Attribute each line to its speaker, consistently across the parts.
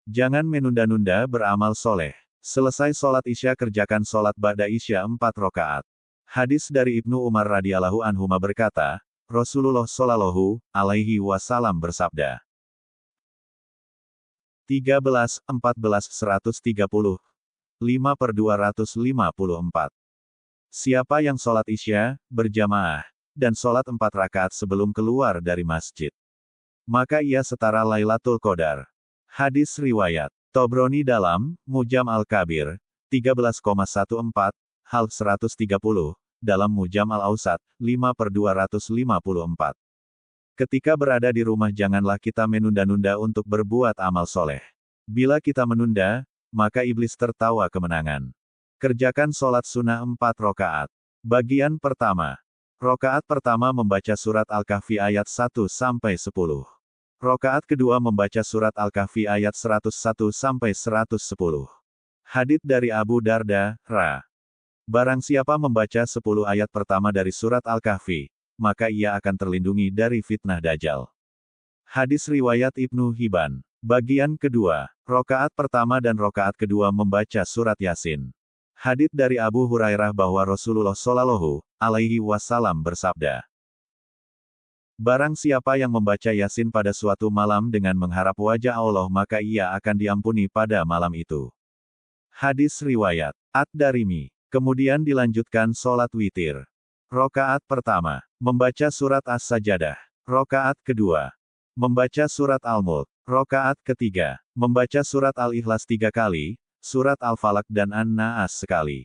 Speaker 1: Jangan menunda-nunda beramal soleh. Selesai sholat Isya kerjakan sholat ba'da Isya 4 rakaat. Hadis dari Ibnu Umar radhiyallahu anhuma berkata, Rasulullah shallallahu alaihi wasallam bersabda. 13, 14, 130, 5/254. Siapa yang sholat Isya, berjamaah, dan sholat 4 rakaat sebelum keluar dari masjid, maka ia setara Lailatul Qadar. Hadis riwayat Tobroni dalam Mujam Al-Kabir, 13,14, hal 130, dalam Mujam Al-Ausat, 5/254. Ketika berada di rumah janganlah kita menunda-nunda untuk berbuat amal soleh. Bila kita menunda, maka iblis tertawa kemenangan. Kerjakan sholat sunnah 4 rakaat. Bagian pertama. Rakaat pertama membaca surat Al-Kahfi ayat 1-10. Rakaat kedua membaca surat Al-Kahfi ayat 101-110. Hadits dari Abu Darda, Ra. Barang siapa membaca 10 ayat pertama dari surat Al-Kahfi, maka ia akan terlindungi dari fitnah Dajjal. Hadis riwayat Ibnu Hibban. Bagian kedua. Rakaat pertama dan rakaat kedua membaca surat Yasin. Hadits dari Abu Hurairah bahwa Rasulullah shallallahu alaihi wasallam bersabda. Barang siapa yang membaca Yasin pada suatu malam dengan mengharap wajah Allah maka ia akan diampuni pada malam itu. Hadis riwayat Ad-Darimi. Kemudian dilanjutkan sholat witir. Rakaat pertama, membaca surat As-Sajadah. Rakaat kedua, membaca surat Al-Mulk. Rakaat ketiga, membaca surat Al-Ikhlas 3 kali, surat Al-Falaq dan An-Naas sekali.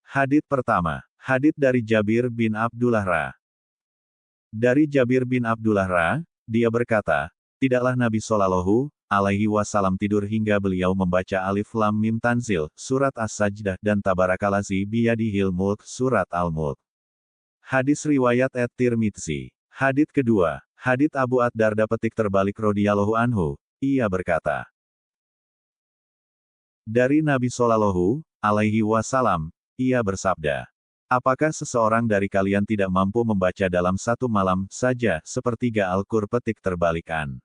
Speaker 1: Hadits pertama, hadits dari Jabir bin Abdullah Ra. Dari Jabir bin Abdullah Ra, dia berkata, tidaklah Nabi Shallallahu alaihi wasallam tidur hingga beliau membaca Alif Lam Mim Tanzil, surat As-Sajdah dan Tabarakalazi biyadihil mulk, surat Al-Mulk. Hadis riwayat At-Tirmidzi. Hadits kedua, hadits Abu Ad-Darda petik terbalik radhiyallahu anhu, ia berkata. Dari Nabi Shallallahu alaihi wasallam, ia bersabda. Apakah seseorang dari kalian tidak mampu membaca dalam satu malam saja sepertiga Al-Qur'an petik terbalikan?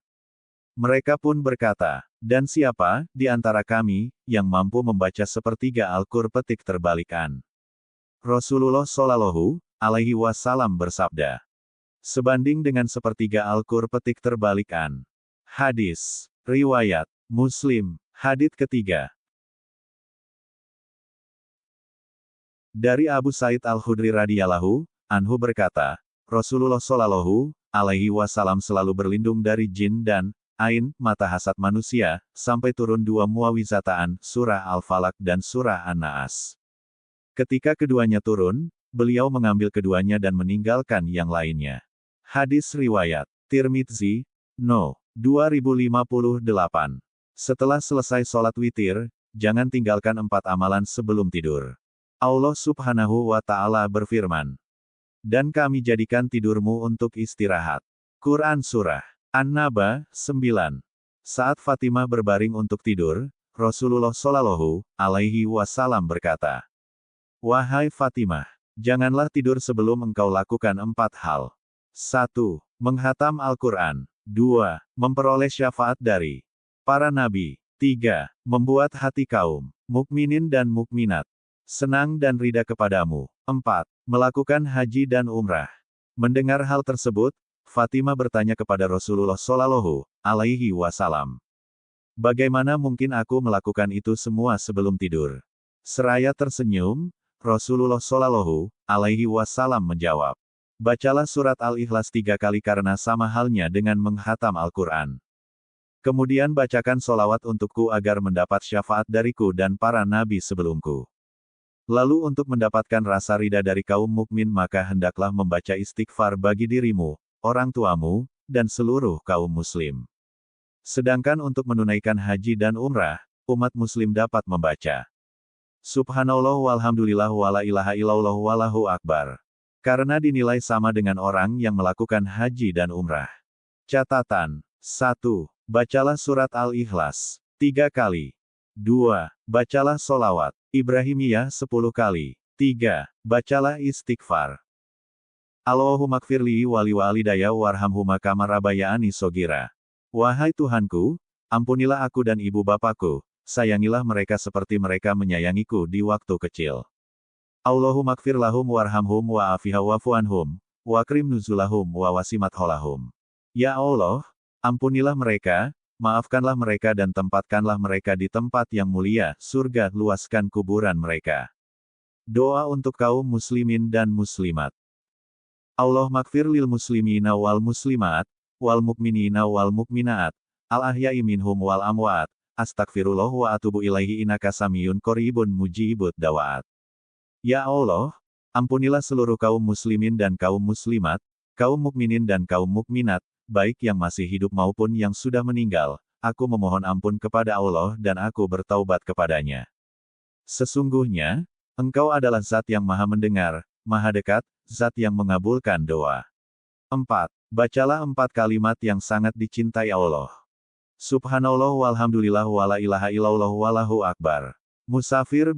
Speaker 1: Mereka pun berkata, dan siapa di antara kami yang mampu membaca sepertiga Al-Qur'an petik terbalikan? Rasulullah shallallahu alaihi wasallam bersabda. Sebanding dengan sepertiga Al-Qur'an petik terbalikan. Hadis riwayat Muslim. Hadits ketiga. Dari Abu Said Al-Khudri radhiyallahu anhu berkata, Rasulullah shallallahu alaihi wasallam selalu berlindung dari jin dan ain, mata hasad manusia, sampai turun 2 muawizataan, surah Al-Falaq dan surah An-Naas. Ketika keduanya turun, beliau mengambil keduanya dan meninggalkan yang lainnya. Hadis riwayat Tirmidzi, No. 2058. Setelah selesai sholat witir, jangan tinggalkan 4 amalan sebelum tidur. Allah subhanahu wa ta'ala berfirman. Dan kami jadikan tidurmu untuk istirahat. Quran Surah An-Naba, 9. Saat Fatimah berbaring untuk tidur, Rasulullah shallallahu alaihi wasallam berkata. Wahai Fatimah, janganlah tidur sebelum engkau lakukan 4 hal. 1. Menghatam Al-Quran. 2. Memperoleh syafaat dari para nabi. 3. Membuat hati kaum mukminin dan mukminat senang dan rida kepadamu. 4. Melakukan haji dan umrah. Mendengar hal tersebut, Fatimah bertanya kepada Rasulullah shallallahu alaihi wasallam. Bagaimana mungkin aku melakukan itu semua sebelum tidur? Seraya tersenyum, Rasulullah shallallahu alaihi wasallam menjawab. Bacalah surat Al-Ikhlas 3 kali karena sama halnya dengan menghatam Al-Quran. Kemudian bacakan solawat untukku agar mendapat syafaat dariku dan para nabi sebelumku. Lalu untuk mendapatkan rasa ridha dari kaum mukmin maka hendaklah membaca istighfar bagi dirimu, orang tuamu, dan seluruh kaum muslim. Sedangkan untuk menunaikan haji dan umrah, umat muslim dapat membaca Subhanallah walhamdulillah wala ilaha illallah wallahu akbar. Karena dinilai sama dengan orang yang melakukan haji dan umrah. Catatan 1. Bacalah surat Al-Ikhlas 3 kali. 2. Bacalah solawat Ibrahimiyah 10 kali. 3. Bacalah istighfar. Allahumma gfirli wali walidayya warhamhuma kama rabbayani shogira. Wahai Tuhanku, Ampunilah aku dan ibu bapakku, sayangilah mereka seperti mereka menyayangiku di waktu kecil. Allahumma gfir lahum warhamhum wa afiha wa'fu anhum, wa akrim nuzulahum wa wasimat holahum. Ya Allah, ampunilah mereka, maafkanlah mereka dan tempatkanlah mereka di tempat yang mulia, surga, luaskan kuburan mereka. Doa untuk kaum muslimin dan muslimat. Allah maghfir lil muslimina wal muslimat, wal mukminina wal mukminaat, al ahya'i minhum wal amwaat, astagfirullah wa atubu ilaihi innaka samiyun qoribun mujibud dawaat. Ya Allah, ampunilah seluruh kaum muslimin dan kaum muslimat, kaum mukminin dan kaum mukminat, baik yang masih hidup maupun yang sudah meninggal, aku memohon ampun kepada Allah dan aku bertaubat kepadanya. Sesungguhnya, Engkau adalah Zat yang Maha Mendengar, Maha Dekat, Zat yang mengabulkan doa. 4. Bacalah 4 kalimat yang sangat dicintai Allah. Subhanallah walhamdulillah wala ilaha illallah wallahu akbar. Musafir